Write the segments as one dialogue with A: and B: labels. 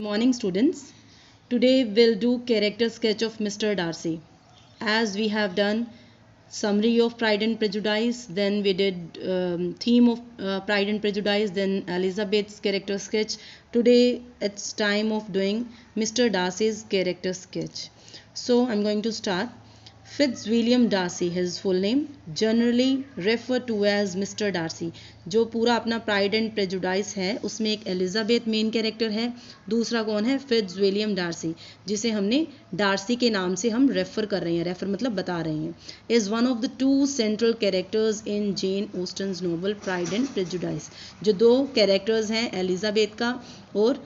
A: Morning, students. Today we'll do character sketch of Mr. Darcy. As we have done summary of Pride and Prejudice, then we did theme of Pride and Prejudice, then Elizabeth's character sketch. Today it's time of doing Mr. Darcy's character sketch. So I'm going to start. Fitzwilliam Darcy his full name generally refer to as mister Darcy. जो पूरा अपना pride and prejudice है उसमें एक Elizabeth main character है, दूसरा कौन है फिट्ज़विलियम डार्सी, जिसे हमने डार्सी के नाम से हम रेफर कर रहे हैं, रेफर मतलब बता रहे हैं। Is one of the two central characters in Jane Austen's novel Pride and Prejudice. जो दो कैरेक्टर्स हैं एलिजाबेथ का और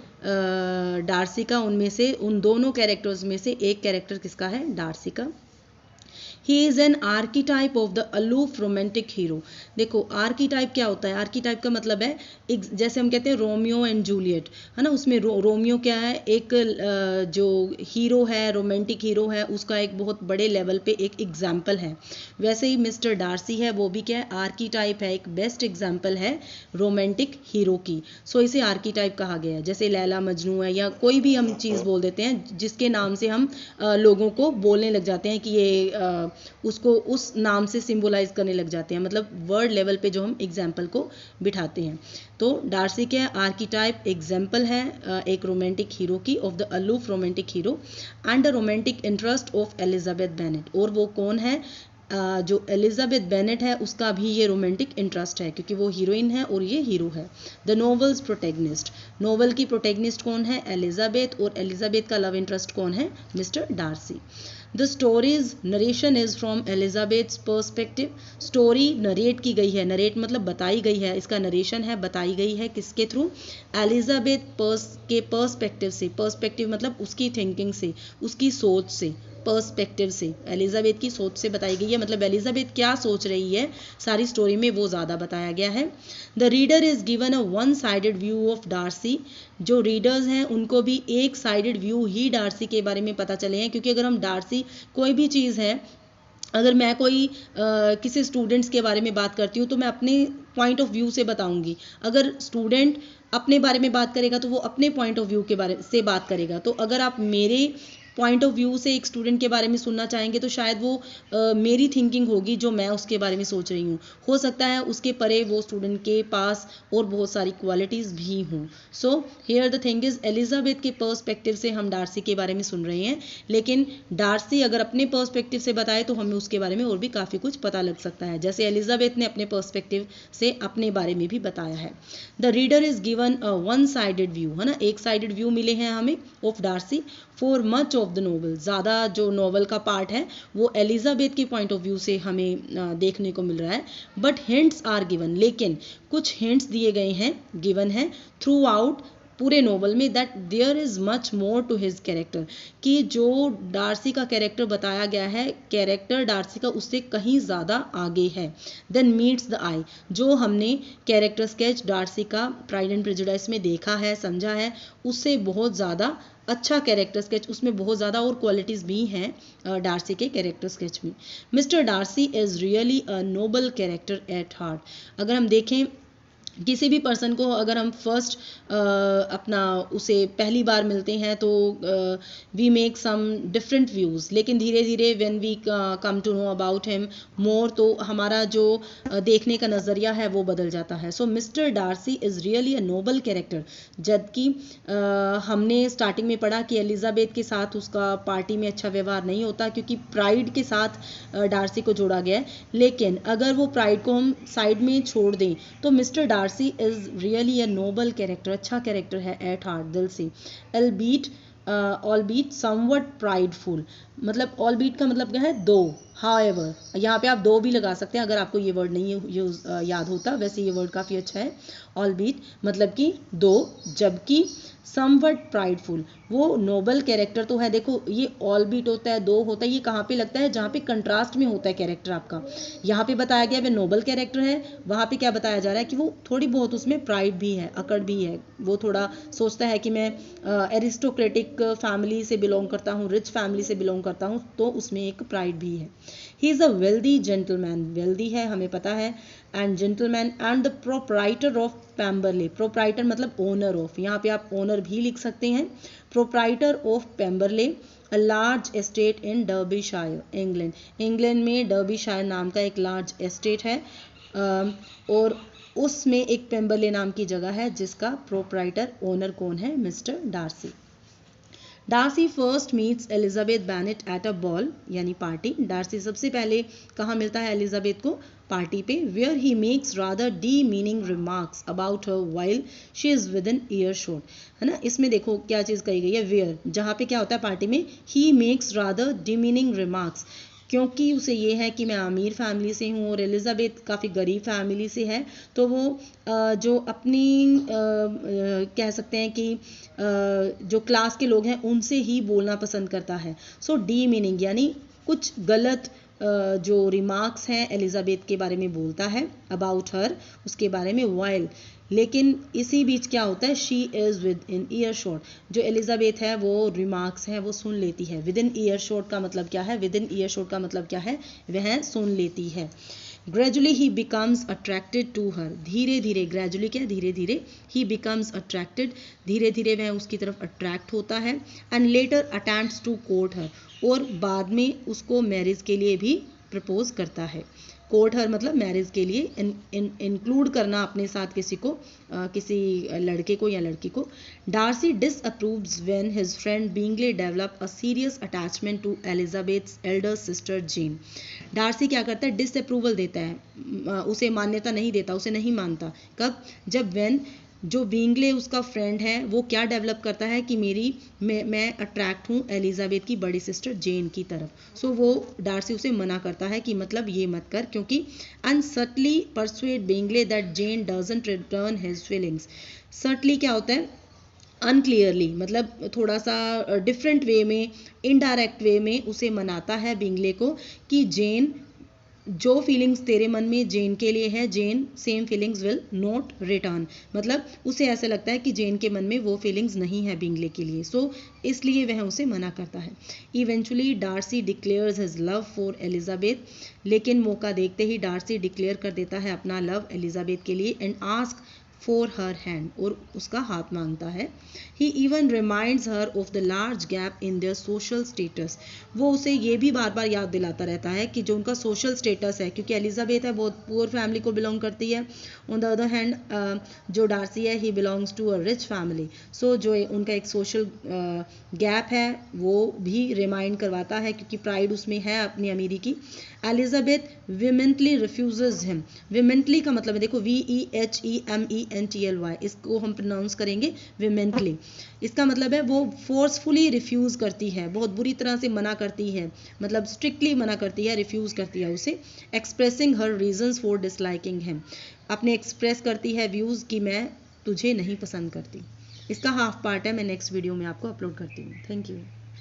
A: डार्सी का, उनमें से उन दोनों कैरेक्टर्स में से एक कैरेक्टर किसका है? डार्सी का। He is an archetype of the aloof romantic hero. देखो आर्कीटाइप क्या होता है? आर्कीटाइप का मतलब है जैसे हम कहते हैं रोमियो एंड जूलियट, है ना। उसमें रोमियो क्या है? एक जो हीरो है, रोमांटिक हीरो है, उसका एक बहुत बड़े लेवल पे एक एग्जाम्पल है। वैसे ही मिस्टर डार्सी है, वो भी क्या है? आर्कीटाइप है, एक बेस्ट एग्जाम्पल है रोमांटिक हीरो की। सो इसे आर्कीटाइप कहा गया है। जैसे लैला मजनू है या कोई भी हम चीज़ बोल देते हैं जिसके नाम से हम लोगों को बोलने लग जाते हैं कि ये उसको उस नाम से सिंबलाइज करने लग जाते हैं, मतलब वर्ड लेवल पे जो हम एग्जाम्पल को बिठाते हैं। तो डार्सी क्या है? आर्कीटाइप एग्जाम्पल है एक रोमांटिक हीरो की, of the aloof romantic hero and the romantic interest of Elizabeth Bennet. और वो कौन है? जो एलिजाबेथ बेनेट है उसका भी ये रोमांटिक इंटरेस्ट है, क्योंकि वो हीरोइन है और ये हीरो है। द नोवेल्स प्रोटेगनिस्ट, नोवेल की प्रोटेगनिस्ट कौन है? एलिजाबेथ, और एलिजाबेथ का लव इंटरेस्ट कौन है? Mister Darcy. The story's narration is from Elizabeth's perspective. Story narrate की गई है, नरेट मतलब बताई गई है, इसका नरेशन है, बताई गई है किसके थ्रू? एलिजाबेथ के पर्सपेक्टिव से। पर्सपेक्टिव मतलब उसकी थिंकिंग से, उसकी सोच से, पर्सपेक्टिव से, एलिजाबेथ की सोच से बताई गई है। मतलब एलिजाबेथ क्या सोच रही है सारी स्टोरी में, वो ज़्यादा बताया गया है। The reader is given a one sided view of Darcy. जो रीडर्स हैं उनको भी एक साइडेड व्यू ही डार्सी के बारे में पता चले हैं, क्योंकि अगर हम डार्सी कोई भी चीज़ है, अगर मैं कोई किसी स्टूडेंट्स के बारे में बात करती हूँ तो मैं अपने पॉइंट ऑफ व्यू से बताऊंगी। अगर स्टूडेंट अपने बारे में बात करेगा तो वो अपने पॉइंट ऑफ व्यू के बारे से बात करेगा। तो अगर आप मेरे पॉइंट ऑफ व्यू से एक स्टूडेंट के बारे में सुनना चाहेंगे तो शायद वो मेरी थिंकिंग होगी जो मैं उसके बारे में सोच रही हूँ। हो सकता है उसके परे वो स्टूडेंट के पास और बहुत सारी क्वालिटीज़ भी हों। So here the thing is, Elizabeth के पर्सपेक्टिव से हम डार्सी के बारे में सुन रहे हैं, लेकिन डार्सी अगर अपने पर्सपेक्टिव से बताए तो हमें उसके बारे में और भी काफ़ी कुछ पता लग सकता है, जैसे एलिजाबेथ ने अपने पर्सपेक्टिव से अपने बारे में भी बताया है। The reader is given a one sided view, है ना, एक साइडेड व्यू मिले हैं हमें of Darcy for much of the novel. ज़्यादा जो नोवेल का पार्ट है वो एलिजाबेथ के पॉइंट ऑफ व्यू से हमें देखने को मिल रहा है। बट हिंट्स आर गिवन, लेकिन कुछ हिंट्स दिए गए हैं, गिवन है थ्रू आउट पूरे नोवेल में, that there is much more to his character, कि जो डार्सी का कैरेक्टर बताया गया है, कैरेक्टर डार्सी का उससे कहीं ज़्यादा आगे है। देन मीट्स द आई, जो हमने कैरेक्टर स्केच डार्सी का प्राइड एंड प्रेजुडिस में देखा है, समझा है, उससे बहुत ज़्यादा अच्छा कैरेक्टर स्केच, उसमें बहुत ज़्यादा और क्वालिटीज़ भी हैं डार्सी के कैरेक्टर स्केच में। Mister Darcy is really a noble character at heart. अगर हम देखें किसी भी पर्सन को, अगर हम फर्स्ट अपना उसे पहली बार मिलते हैं तो we make some different views, लेकिन धीरे धीरे when we come to know about him more, तो हमारा जो देखने का नज़रिया है वो बदल जाता है। So mister Darcy is really a noble character. जबकि हमने स्टार्टिंग में पढ़ा कि एलिजाबेथ के साथ उसका पार्टी में अच्छा व्यवहार नहीं होता, क्योंकि प्राइड के साथ डार्सी को जोड़ा गया है। लेकिन अगर वो प्राइड को हम साइड में छोड़ दें तो mister Darcy is really a noble character, अच्छा कैरेक्टर है एट हार्ट, दिल से। ऑल बीट समवट प्राइडफुल, मतलब ऑल बीट का मतलब क्या है? दो। हाउएवर, यहाँ पे आप दो भी लगा सकते हैं अगर आपको ये वर्ड नहीं याद होता, वैसे ये वर्ड काफ़ी अच्छा है। ऑल बीट मतलब कि दो, जबकि समवट प्राइडफुल, वो नोबल कैरेक्टर तो है। देखो ये ऑल बीट होता है, दो होता है, ये कहाँ पे लगता है? जहाँ पे कंट्रास्ट में होता है कैरेक्टर आपका। यहाँ पे बताया गया वे नोबल कैरेक्टर है, वहाँ पे क्या बताया जा रहा है कि वो थोड़ी बहुत उसमें प्राइड भी है, अकड़ भी है, वो थोड़ा सोचता है कि मैं एरिस्टोक्रेटिक एक फैमिली से बिलोंग करता हूँ, रिच फैमिली से बिलोंग करता हूँ, तो उसमें एक प्राइड भी है। He is a wealthy gentleman, wealthy है हमें पता है, and gentleman and the proprietor of Pemberley, proprietor मतलब ओनर ऑफ, यहाँ पे आप ओनर भी लिख सकते हैं, proprietor of Pemberley, a large estate in Derbyshire, England, England में डर्बीशायर नाम का एक लार्ज एस्टेट है, और उसमें एक पेम्बरले नाम की जगह है जिसका प्रोप्राइटर ओनर कौन है, mister Darcy. Darcy first meets Elizabeth Bennet at a ball, यानी पार्टी। डार्सी सबसे पहले कहाँ मिलता है एलिजाबेथ को, पार्टी पे, where he makes rather demeaning remarks about her while she is within earshot, है ना। इसमें देखो क्या चीज़ कही गई है, वेयर, जहाँ पे क्या होता है पार्टी में, ही makes rather demeaning remarks, क्योंकि उसे ये है कि मैं अमीर फैमिली से हूँ और एलिजाबेथ काफ़ी गरीब फैमिली से है, तो वो जो अपनी कह सकते हैं कि जो क्लास के लोग हैं उनसे ही बोलना पसंद करता है। सो डी मीनिंग यानी कुछ गलत जो रिमार्क्स हैं एलिजाबेथ के बारे में बोलता है, अबाउट हर, उसके बारे में, वाइल, लेकिन इसी बीच क्या होता है, she is with in year shot, जो एलिजाबेथ है वो रिमार्क्स हैं वो सुन लेती है। विद इन ईयर शॉट का मतलब क्या है, विद इन ईयर शॉट का मतलब क्या है, वह सुन लेती है। Gradually he becomes attracted to her, धीरे धीरे, ग्रेजुअली क्या, धीरे धीरे, ही बिकम्स अट्रैक्टेड, धीरे धीरे वह उसकी तरफ अट्रैक्ट होता है, and later attempts to court her, और बाद में उसको मैरिज के लिए भी प्रपोज करता है। कोर्ट हर मतलब मैरिज के लिए इंक्लूड करना अपने साथ किसी को, किसी लड़के को या लड़की को। Darcy disapproves when his friend Bingley develop a serious attachment to Elizabeth's elder sister Jane. Darcy क्या करता है, डिसअप्रूवल देता है, उसे मान्यता नहीं देता, उसे नहीं मानता। कब, जब व्हेन, जो बीइंगले उसका फ्रेंड है वो क्या डेवलप करता है कि मैं अट्रैक्ट हूँ एलिजाबेथ की बड़ी सिस्टर जेन की तरफ। सो वो डार्सी उसे मना करता है कि मतलब ये मत कर, क्योंकि and subtly persuade Bingley that Jane doesn't return his feelings. Subtly क्या होता है, अनक्लियरली, मतलब थोड़ा सा डिफरेंट वे में, इनडायरेक्ट वे में उसे मनाता है बीइंगले को कि जेन, जो फीलिंग्स तेरे मन में जेन के लिए है, Jane same feelings will not return, मतलब उसे ऐसा लगता है कि जेन के मन में वो फीलिंग्स नहीं है बीइंगले के लिए, सो इसलिए वह उसे मना करता है। Eventually Darcy declares his love for Elizabeth, लेकिन मौका देखते ही डार्सी डिक्लेयर कर देता है अपना लव एलिजाबेथ के लिए, and ask for her hand, और उसका हाथ मांगता है। He even reminds her of the large gap in their social status, वो उसे ये भी बार बार याद दिलाता रहता है कि जो उनका सोशल स्टेटस है, क्योंकि एलिजाबेथ है बहुत पुअर फैमिली को बिलोंग करती है, ऑन द अदर हैंड जो डार्सी है he belongs to a rich family, so जो उनका एक सोशल गैप है वो भी रिमाइंड करवाता है, क्योंकि प्राइड उसमें है अपनी अमीरी की। एलिजाबेथ विमेंटली रिफ्यूजेज हिम, विमेंटली का मतलब है, देखो VEHEMENTLY, इसको हम प्रोनाउंस करेंगे विमेंटली, इसका मतलब है वो फोर्सफुली रिफ्यूज़ करती है, बहुत बुरी तरह से मना करती है, मतलब स्ट्रिक्टली मना करती है, रिफ्यूज़ करती है उसे। Expressing her reasons for disliking him, अपने एक्सप्रेस करती है व्यूज़ कि मैं तुझे नहीं पसंद करती। इसका हाफ पार्ट है, मैं नेक्स्ट वीडियो में आपको अपलोड करती हूँ। Thank you.